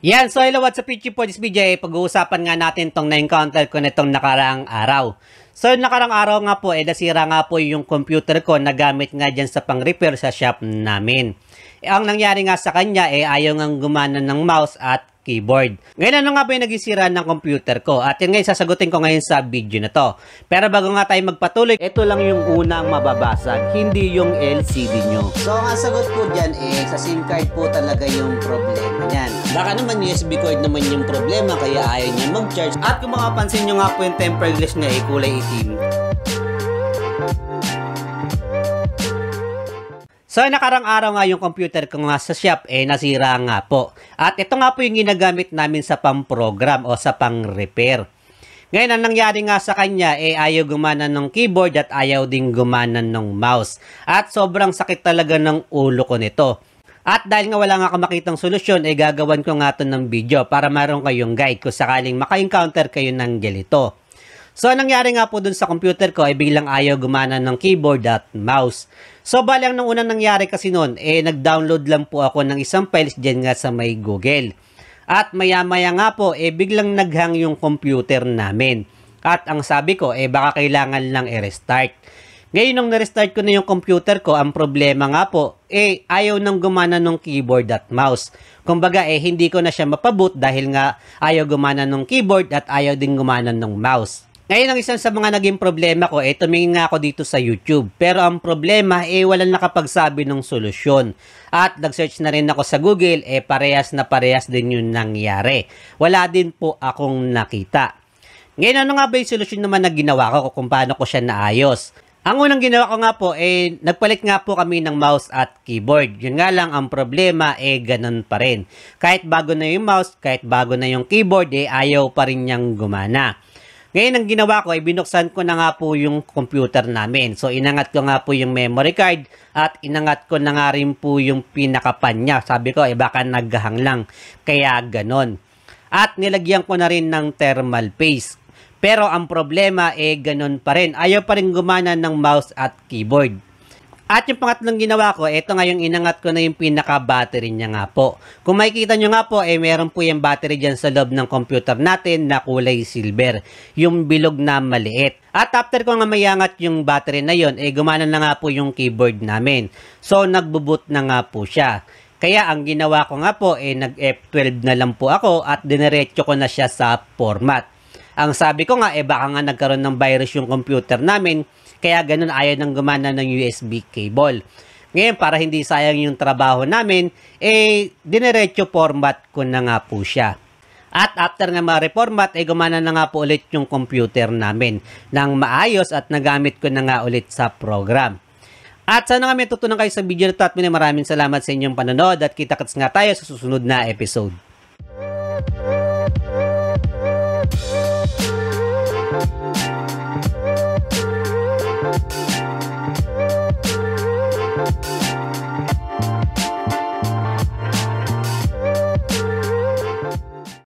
Yan, so hello, what's up YouTube po, this video ay pag-uusapan nga natin tong na-encounter ko nitong nakaraang araw. So nakarang araw nga po, nasira nga po yung computer ko na gamit nga dyan sa pang-repair sa shop namin. Ang nangyari nga sa kanya ayaw nga gumana ng mouse at keyboard. Ngayon ano nga ba yung nagisira ng computer ko? At yun ngayon sasagutin ko ngayon sa video na to. Pero bago nga tayo magpatuloy, ito lang yung unang mababasag, hindi yung LCD nyo. So ang sagot ko dyan sa SIM card po talaga yung problema niyan. Baka naman USB cord naman yung problema kaya ayaw niya mag-charge. At kung makapansin nyo nga po yung tempered glass niya kulay itim. So nakarang araw nga yung computer ko nga sa shop nasira nga po. At ito nga po yung ginagamit namin sa pang-program o sa pang-repair. Ngayon ang nangyari nga sa kanya ayaw gumana ng keyboard at ayaw din gumana ng mouse. At sobrang sakit talaga ng ulo ko nito. At dahil nga wala nga ako makitang solusyon gagawan ko nga ito ng video para maroon kayong guide kung sakaling maka-encounter kayo ng ganito. So, nangyari nga po dun sa computer ko biglang ayaw gumana ng keyboard at mouse. So, bali ang unang nangyari kasi nun, nag-download lang po ako ng isang files dyan nga sa may Google. At maya-maya nga po, biglang naghang yung computer namin. At ang sabi ko, baka kailangan lang i-restart. Ngayon, nung na-restart ko na yung computer ko, ang problema nga po, ayaw nang gumana ng keyboard at mouse. Kumbaga, hindi ko na siya mapaboot dahil nga ayaw gumana ng keyboard at ayaw din gumana ng mouse. Ngayon, ang isang sa mga naging problema ko, tumingin nga ako dito sa YouTube. Pero ang problema, walang nakapagsabi ng solusyon. At nag-search na rin ako sa Google, parehas na parehas din yung nangyari. Wala din po akong nakita. Ngayon, ano nga ba yung solusyon naman na ginawa ko kung paano ko siya naayos? Ang unang ginawa ko nga po, nagpalit nga po kami ng mouse at keyboard. Yun nga lang, ang problema, ganun pa rin. Kahit bago na yung mouse, kahit bago na yung keyboard, ayaw pa rin niyang gumana. Ngayon, ang ginawa ko binuksan ko na nga po yung computer namin. So, inangat ko nga po yung memory card at inangat ko na nga rin po yung pinakapan niya. Sabi ko, baka naghahang lang. Kaya ganon. At nilagyan ko na rin ng thermal paste. Pero ang problema, ganon pa rin. Ayaw pa rin gumana ng mouse at keyboard. At yung pangatlong ginawa ko, ito nga yung inangat ko na yung pinaka-battery niya nga po. Kung makikita nyo nga po, meron po yung battery dyan sa loob ng computer natin na kulay silver. Yung bilog na maliit. At after ko nga mayangat yung battery na yon, gumana na nga po yung keyboard namin. So, nagbo-boot na nga po siya. Kaya ang ginawa ko nga po, nag-F12 na lang po ako at dinerecho ko na siya sa format. Ang sabi ko nga, baka nga nagkaroon ng virus yung computer namin, kaya ganun ayaw nang gumana ng USB cable. Ngayon, para hindi sayang yung trabaho namin, dinerecho format ko na nga po siya. At after nga ma-reformat, gumana na nga po ulit yung computer namin nang maayos at nagamit ko na nga ulit sa program. At sana nga may tutunan kayo sa video na ito at maraming salamat sa inyong panonood at kita-kits nga tayo sa susunod na episode.